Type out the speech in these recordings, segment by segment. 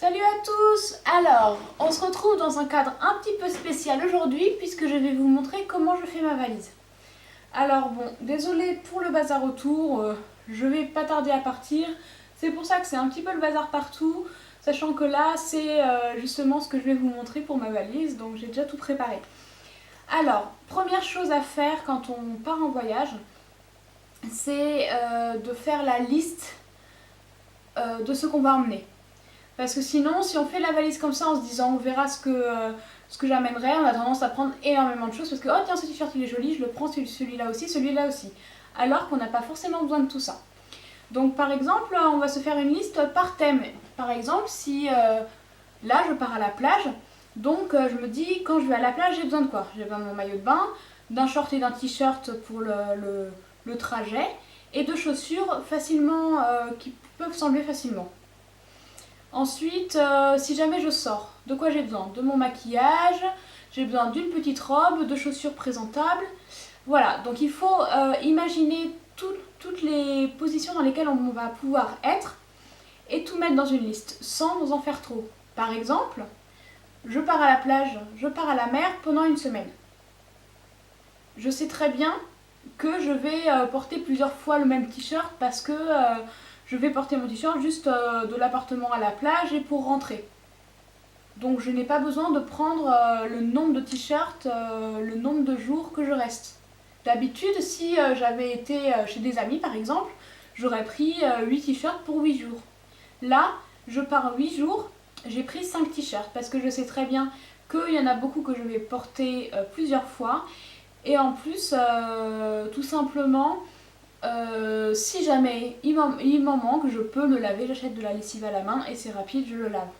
Salut à tous! Alors, on se retrouve dans un cadre un petit peu spécial aujourd'hui puisque je vais vous montrer comment je fais ma valise. Alors bon, désolée pour le bazar autour, je vais pas tarder à partir. C'est pour ça que c'est un petit peu le bazar partout, sachant que là c'est justement ce que je vais vous montrer pour ma valise, donc j'ai déjà tout préparé. Alors, première chose à faire quand on part en voyage, c'est de faire la liste de ce qu'on va emmener. Parce que sinon, si on fait la valise comme ça en se disant on verra ce que j'amènerai, on a tendance à prendre énormément de choses parce que oh tiens, ce t-shirt il est joli, je le prends, celui-là aussi, celui-là aussi. Alors qu'on n'a pas forcément besoin de tout ça. Donc par exemple, on va se faire une liste par thème. Par exemple, si là je pars à la plage, donc je me dis quand je vais à la plage, j'ai besoin de quoi? J'ai besoin de mon maillot de bain, d'un short et d'un t-shirt pour le trajet et de chaussures facilement qui peuvent s'enlever facilement. Ensuite, si jamais je sors, de quoi j'ai besoin? De mon maquillage, j'ai besoin d'une petite robe, de chaussures présentables. Voilà, donc il faut imaginer toutes les positions dans lesquelles on va pouvoir être et tout mettre dans une liste, sans nous en faire trop. Par exemple, je pars à la plage, je pars à la mer pendant une semaine. Je sais très bien que je vais porter plusieurs fois le même t-shirt parce que je vais porter mon t-shirt juste de l'appartement à la plage et pour rentrer. Donc je n'ai pas besoin de prendre le nombre de t-shirts, le nombre de jours que je reste. D'habitude, si j'avais été chez des amis par exemple, j'aurais pris 8 t-shirts pour 8 jours. Là, je pars 8 jours, j'ai pris 5 t-shirts parce que je sais très bien qu'il y en a beaucoup que je vais porter plusieurs fois. Et en plus, tout simplement, si jamais il m'en manque, je peux le laver, j'achète de la lessive à la main et c'est rapide, je le lave.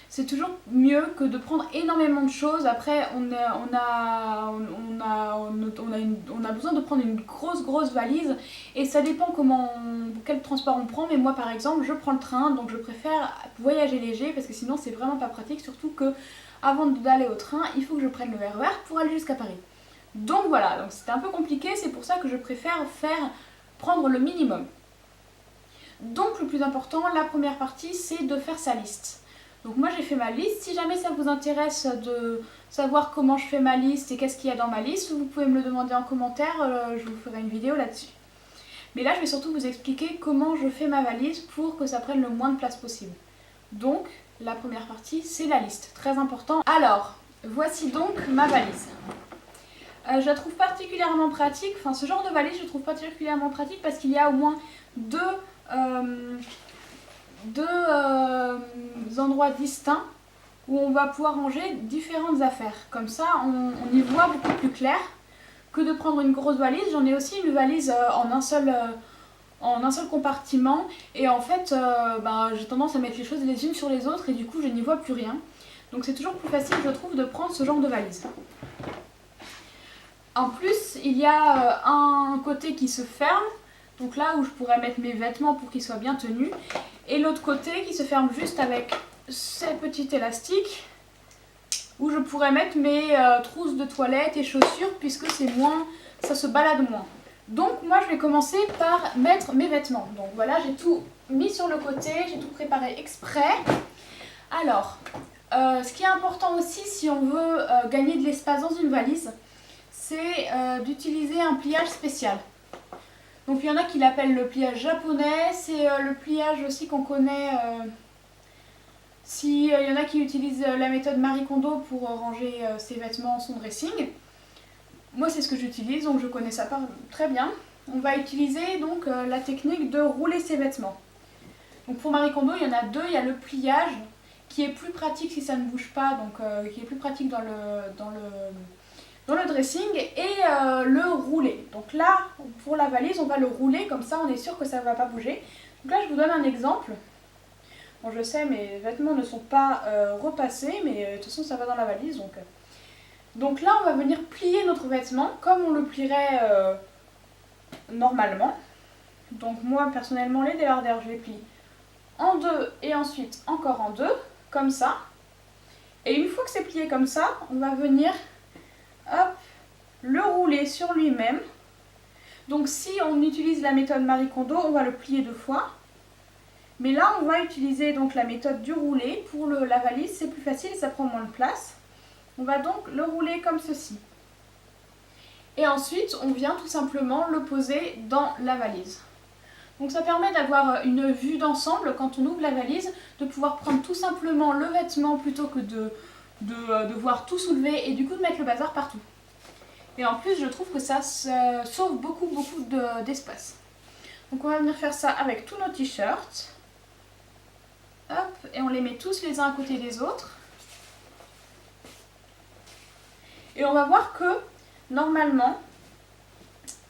C'est toujours mieux que de prendre énormément de choses. Après, on a besoin de prendre une grosse valise et ça dépend quel transport on prend. Mais moi, par exemple, je prends le train, donc je préfère voyager léger parce que sinon, c'est vraiment pas pratique. Surtout que avant d'aller au train, il faut que je prenne le RER pour aller jusqu'à Paris. Donc voilà, donc c'était un peu compliqué, c'est pour ça que je préfère prendre le minimum. Donc le plus important, la première partie, c'est de faire sa liste. Donc moi j'ai fait ma liste, si jamais ça vous intéresse de savoir comment je fais ma liste et qu'est-ce qu'il y a dans ma liste, vous pouvez me le demander en commentaire, je vous ferai une vidéo là-dessus. Mais là je vais surtout vous expliquer comment je fais ma valise pour que ça prenne le moins de place possible. Donc la première partie, c'est la liste, très important. Alors, voici donc ma valise. Je la trouve particulièrement pratique, enfin ce genre de valise je trouve particulièrement pratique parce qu'il y a au moins deux endroits distincts où on va pouvoir ranger différentes affaires. Comme ça on y voit beaucoup plus clair que de prendre une grosse valise. J'en ai aussi une valise en un seul compartiment et en fait j'ai tendance à mettre les choses les unes sur les autres et du coup je n'y vois plus rien. Donc c'est toujours plus facile je trouve de prendre ce genre de valise. En plus, il y a un côté qui se ferme, donc là où je pourrais mettre mes vêtements pour qu'ils soient bien tenus, et l'autre côté qui se ferme juste avec ces petits élastiques, où je pourrais mettre mes trousses de toilette et chaussures, puisque ça se balade moins. Donc moi je vais commencer par mettre mes vêtements. Donc voilà, j'ai tout mis sur le côté, j'ai tout préparé exprès. Alors, ce qui est important aussi si on veut gagner de l'espace dans une valise, c'est d'utiliser un pliage spécial. Donc il y en a qui l'appellent le pliage japonais, c'est le pliage aussi qu'on connaît si il y en a qui utilisent la méthode Marie Kondo pour ranger ses vêtements, son dressing. Moi c'est ce que j'utilise, donc je connais ça très bien. On va utiliser donc la technique de rouler ses vêtements. Donc pour Marie Kondo, il y en a deux, il y a le pliage qui est plus pratique si ça ne bouge pas, donc qui est plus pratique dans le dressing et le rouler. Donc là, pour la valise, on va le rouler, comme ça on est sûr que ça ne va pas bouger. Donc là, je vous donne un exemple. Bon, je sais, mes vêtements ne sont pas repassés, mais de toute façon, ça va dans la valise. Donc là, on va venir plier notre vêtement comme on le plierait normalement. Donc moi, personnellement, les débardeurs, je les plie en deux et ensuite encore en deux, comme ça. Et une fois que c'est plié comme ça, on va venir le rouler sur lui-même. Donc si on utilise la méthode Marie Kondo, on va le plier deux fois. Mais là, on va utiliser donc la méthode du roulé. Pour la valise, c'est plus facile, ça prend moins de place. On va donc le rouler comme ceci. Et ensuite, on vient tout simplement le poser dans la valise. Donc ça permet d'avoir une vue d'ensemble quand on ouvre la valise, de pouvoir prendre tout simplement le vêtement plutôt que de devoir tout soulever et du coup de mettre le bazar partout. Et en plus, je trouve que ça sauve beaucoup d'espace. Donc on va venir faire ça avec tous nos t-shirts. Hop, et on les met tous les uns à côté des autres. Et on va voir que normalement,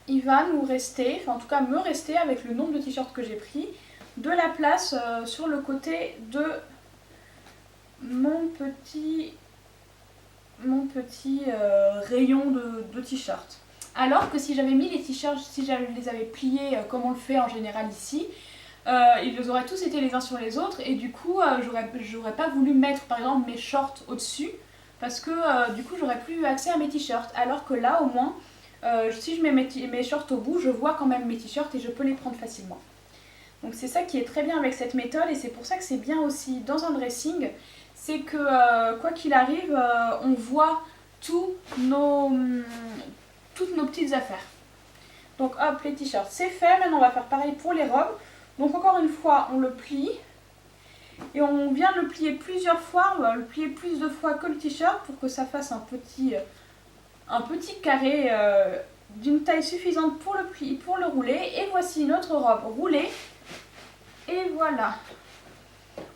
il va nous rester, enfin en tout cas me rester avec le nombre de t-shirts que j'ai pris, de la place sur le côté de mon petit rayon de t-shirts. Alors que si j'avais mis les t-shirts, si je les avais pliés comme on le fait en général ici, ils auraient tous été les uns sur les autres et du coup j'aurais pas voulu mettre par exemple mes shorts au-dessus parce que du coup j'aurais plus accès à mes t-shirts. Alors que là au moins, si je mets mes shorts au bout, je vois quand même mes t-shirts et je peux les prendre facilement. Donc c'est ça qui est très bien avec cette méthode et c'est pour ça que c'est bien aussi dans un dressing, c'est que quoi qu'il arrive, on voit toutes nos petites affaires. Donc hop, les t-shirts c'est fait, maintenant on va faire pareil pour les robes. Donc encore une fois, on le plie et on vient le plier plusieurs fois, on va le plier plus de fois que le t-shirt pour que ça fasse un petit carré d'une taille suffisante pour le rouler. Et voici notre robe roulée. Et voilà.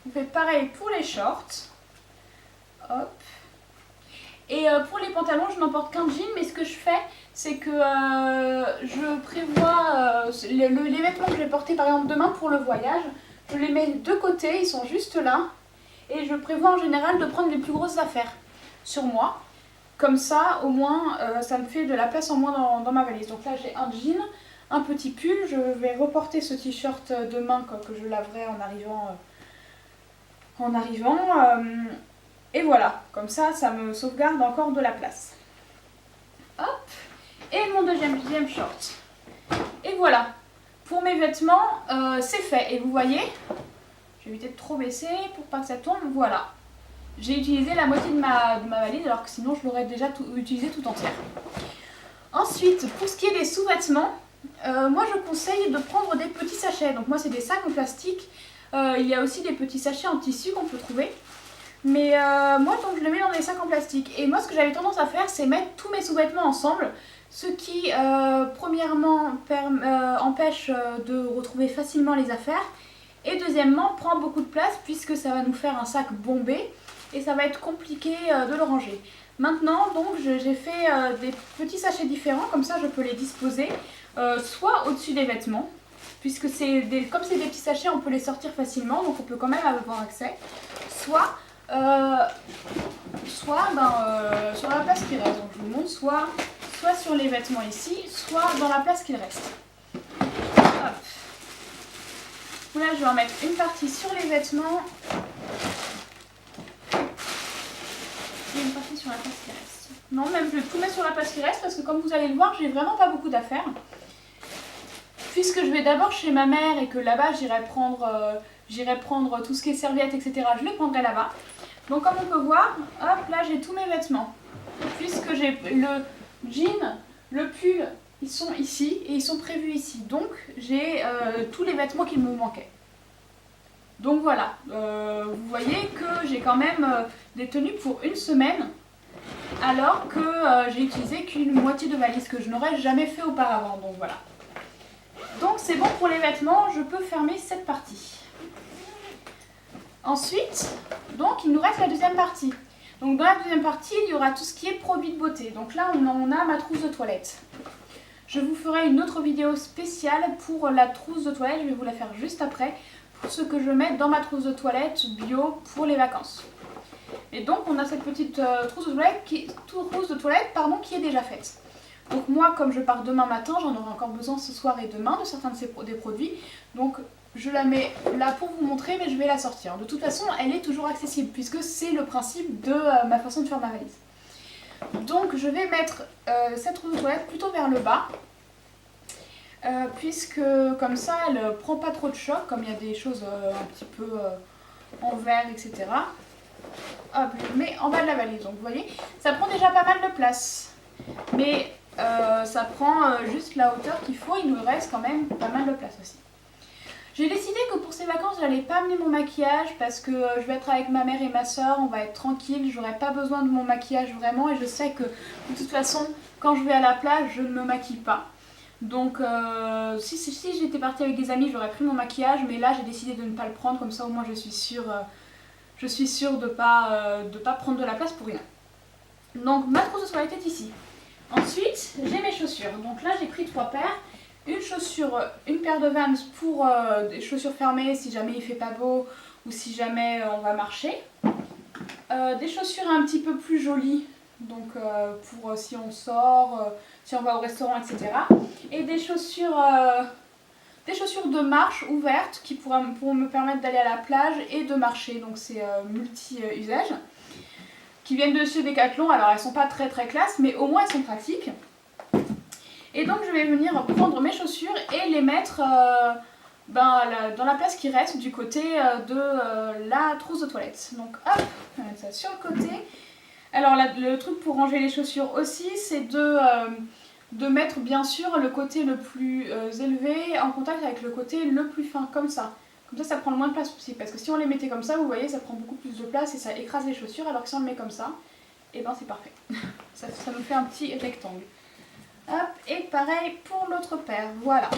On fait pareil pour les shorts. Hop. Et pour les pantalons, je n'emporte qu'un jean, mais ce que je fais, c'est que je prévois les vêtements que je vais porter par exemple demain pour le voyage, je les mets de côté, ils sont juste là, et je prévois en général de prendre les plus grosses affaires sur moi. Comme ça, au moins, ça me fait de la place en moins dans ma valise. Donc là, j'ai un jean, un petit pull, je vais reporter ce t-shirt demain que je laverai en arrivant. Et voilà, comme ça, ça me sauvegarde encore de la place. Hop, et mon deuxième short. Et voilà, pour mes vêtements, c'est fait. Et vous voyez, je vais éviter de trop baisser pour pas que ça tombe, voilà. J'ai utilisé la moitié de ma valise alors que sinon je l'aurais déjà utilisé tout entière. Ensuite, pour ce qui est des sous-vêtements, moi je conseille de prendre des petits sachets. Donc moi c'est des sacs en plastique. Il y a aussi des petits sachets en tissu qu'on peut trouver. Mais moi donc je les mets dans des sacs en plastique. Et moi ce que j'avais tendance à faire, c'est mettre tous mes sous-vêtements ensemble. Ce qui premièrement empêche de retrouver facilement les affaires. Et deuxièmement prend beaucoup de place puisque ça va nous faire un sac bombé. Et ça va être compliqué de le ranger. Maintenant, donc, j'ai fait des petits sachets différents, comme ça je peux les disposer soit au-dessus des vêtements, puisque comme c'est des petits sachets, on peut les sortir facilement, donc on peut quand même avoir accès, soit sur la place qui reste. Donc je vous montre, soit sur les vêtements ici, soit dans la place qu'il reste. Hop. Là, je vais en mettre une partie sur les vêtements. Et une partie sur la place qui reste. Non, même je vais tout mettre sur la place qui reste parce que comme vous allez le voir, j'ai vraiment pas beaucoup d'affaires. Puisque je vais d'abord chez ma mère et que là-bas j'irai prendre tout ce qui est serviettes, etc. Je les prendrai là-bas. Donc comme on peut voir, hop, là j'ai tous mes vêtements. Puisque j'ai le jean, le pull, ils sont ici et ils sont prévus ici. Donc j'ai tous les vêtements qu'il me manquait. Donc voilà, vous voyez que j'ai quand même des tenues pour une semaine, alors que j'ai utilisé qu'une moitié de valise, que je n'aurais jamais fait auparavant. Donc voilà. Donc c'est bon pour les vêtements, je peux fermer cette partie. Ensuite, donc il nous reste la deuxième partie. Donc dans la deuxième partie, il y aura tout ce qui est produits de beauté. Donc là, on a ma trousse de toilette. Je vous ferai une autre vidéo spéciale pour la trousse de toilette, je vais vous la faire juste après. Pour ce que je mets dans ma trousse de toilette bio pour les vacances. Et donc on a cette petite trousse de toilette qui est déjà faite. Donc moi comme je pars demain matin, j'en aurai encore besoin ce soir et demain de certains des produits. Donc je la mets là pour vous montrer, mais je vais la sortir. De toute façon elle est toujours accessible puisque c'est le principe de ma façon de faire ma valise. Donc je vais mettre cette trousse de toilette plutôt vers le bas. puisque comme ça elle prend pas trop de choc, comme il y a des choses un petit peu en verre, etc. Hop, je le mets en bas de la valise. Donc vous voyez, ça prend déjà pas mal de place. Mais ça prend juste la hauteur qu'il faut, il nous reste quand même pas mal de place aussi. J'ai décidé que pour ces vacances, j'allais pas amener mon maquillage parce que je vais être avec ma mère et ma soeur, on va être tranquille, j'aurai pas besoin de mon maquillage vraiment et je sais que de toute façon, quand je vais à la plage, je ne me maquille pas. Donc si j'étais partie avec des amis, j'aurais pris mon maquillage, mais là j'ai décidé de ne pas le prendre, comme ça au moins je suis sûre de pas prendre de la place pour rien. Donc ma trousse de toilette est ici. Ensuite, j'ai mes chaussures. Donc là j'ai pris 3 paires. Une paire de Vans pour des chaussures fermées si jamais il fait pas beau ou si jamais on va marcher. Des chaussures un petit peu plus jolies, donc pour si on sort, si on va au restaurant, etc. Et des chaussures de marche ouvertes qui pourront me permettre d'aller à la plage et de marcher. Donc c'est multi-usage. Qui viennent de chez Decathlon, alors elles sont pas très classe, mais au moins elles sont pratiques. Et donc je vais venir prendre mes chaussures et les mettre dans la place qui reste du côté de la trousse de toilette. Donc hop, on va mettre ça sur le côté. Alors le truc pour ranger les chaussures aussi, c'est de mettre bien sûr le côté le plus élevé en contact avec le côté le plus fin, comme ça. Comme ça prend le moins de place possible. Parce que si on les mettait comme ça, vous voyez, ça prend beaucoup plus de place et ça écrase les chaussures. Alors que si on le met comme ça, et ben c'est parfait. ça nous fait un petit rectangle. Hop, et pareil pour l'autre paire, voilà.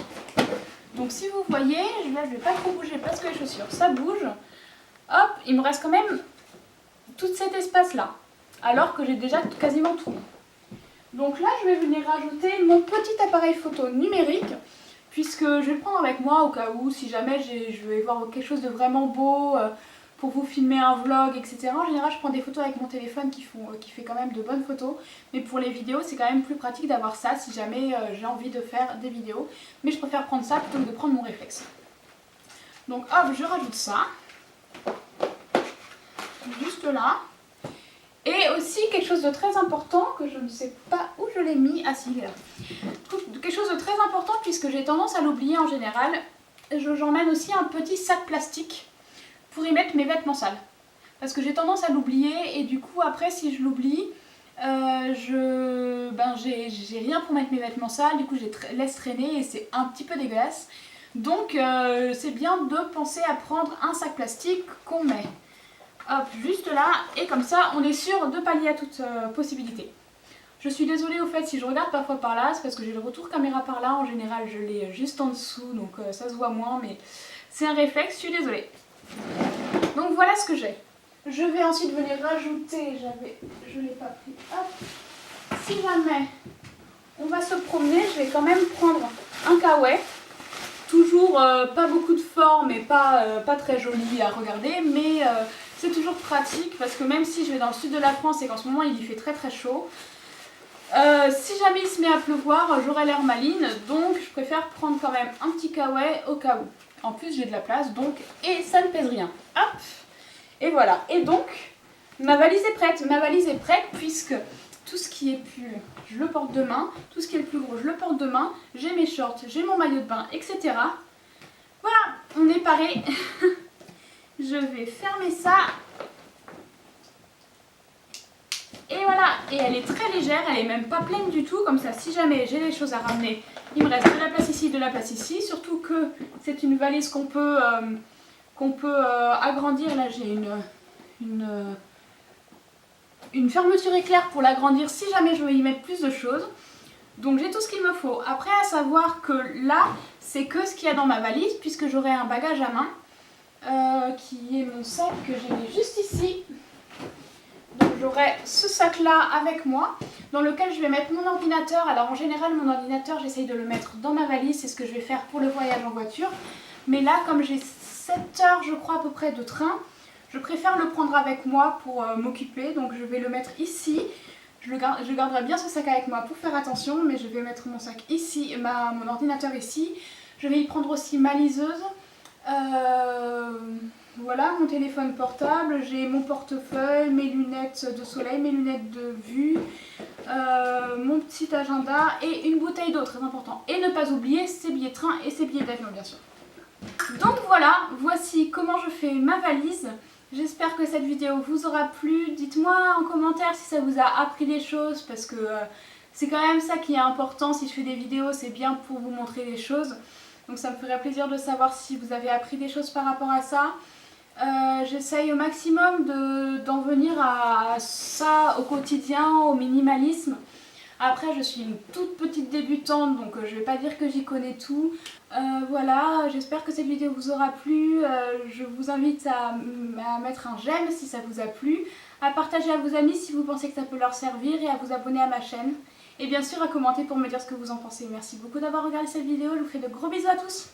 Donc si vous voyez, je vais pas trop bouger parce que les chaussures ça bouge. Hop, il me reste quand même tout cet espace là, alors que j'ai déjà quasiment tout mis. Donc là je vais venir rajouter mon petit appareil photo numérique, puisque je vais le prendre avec moi au cas où, si jamais je vais voir quelque chose de vraiment beau, pour vous filmer un vlog, etc. En général, je prends des photos avec mon téléphone qui fait quand même de bonnes photos. Mais pour les vidéos, c'est quand même plus pratique d'avoir ça si jamais j'ai envie de faire des vidéos. Mais je préfère prendre ça plutôt que de prendre mon réflexe. Donc hop, je rajoute ça. Juste là. Et aussi quelque chose de très important que je ne sais pas où je l'ai mis. Ah si, là. Quelque chose de très important puisque j'ai tendance à l'oublier en général. J'emmène aussi un petit sac plastique pour y mettre mes vêtements sales. Parce que j'ai tendance à l'oublier et du coup après si je l'oublie, j'ai rien pour mettre mes vêtements sales, du coup je les laisse traîner et c'est un petit peu dégueulasse. Donc c'est bien de penser à prendre un sac plastique qu'on met hop, juste là et comme ça on est sûr de pallier à toute possibilité. Je suis désolée au fait si je regarde parfois par là, c'est parce que j'ai le retour caméra par là, en général je l'ai juste en dessous donc ça se voit moins mais c'est un réflexe, je suis désolée. Donc voilà ce que j'ai. Je vais ensuite venir rajouter, je ne l'ai pas pris, hop. Si jamais on va se promener, je vais quand même prendre un kawaii. Toujours pas beaucoup de forme et pas très joli à regarder, mais c'est toujours pratique parce que même si je vais dans le sud de la France et qu'en ce moment il y fait très chaud, si jamais il se met à pleuvoir, j'aurai l'air maligne, donc je préfère prendre quand même un petit kawaii au cas où. En plus j'ai de la place donc et ça ne pèse rien. Hop. Et voilà. Et donc ma valise est prête. Ma valise est prête puisque tout ce qui est pull, je le porte de main. Tout ce qui est le plus gros, je le porte de main. J'ai mes shorts, j'ai mon maillot de bain, etc. Voilà, on est paré. Je vais fermer ça. Et voilà, et elle est très légère, elle est même pas pleine du tout, comme ça si jamais j'ai des choses à ramener, il me reste de la place ici, de la place ici, surtout que c'est une valise qu'on peut agrandir. Là j'ai une fermeture éclair pour l'agrandir si jamais je veux y mettre plus de choses. Donc j'ai tout ce qu'il me faut. Après à savoir que là, c'est que ce qu'il y a dans ma valise, puisque j'aurai un bagage à main, qui est mon sac que j'ai mis juste ici. Donc j'aurai ce sac là avec moi dans lequel je vais mettre mon ordinateur. Alors en général mon ordinateur j'essaye de le mettre dans ma valise, c'est ce que je vais faire pour le voyage en voiture. Mais là comme j'ai 7 heures je crois à peu près de train, je préfère le prendre avec moi pour m'occuper. Donc je vais le mettre ici. Je garderai bien ce sac avec moi pour faire attention, mais je vais mettre mon sac ici, mon ordinateur ici. Je vais y prendre aussi ma liseuse. Voilà mon téléphone portable, j'ai mon portefeuille, mes lunettes de soleil, mes lunettes de vue, mon petit agenda et une bouteille d'eau, très important. Et ne pas oublier ses billets de train et ses billets d'avion bien sûr. Donc voilà, voici comment je fais ma valise. J'espère que cette vidéo vous aura plu. Dites-moi en commentaire si ça vous a appris des choses parce que c'est quand même ça qui est important. Si je fais des vidéos, c'est bien pour vous montrer des choses. Donc ça me ferait plaisir de savoir si vous avez appris des choses par rapport à ça. J'essaye au maximum d'en venir à ça au quotidien, au minimalisme. Après, je suis une toute petite débutante, donc je vais pas dire que j'y connais tout. Voilà, j'espère que cette vidéo vous aura plu. Je vous invite à mettre un j'aime si ça vous a plu, à partager à vos amis si vous pensez que ça peut leur servir et à vous abonner à ma chaîne. Et bien sûr à commenter pour me dire ce que vous en pensez. Merci beaucoup d'avoir regardé cette vidéo, je vous fais de gros bisous à tous.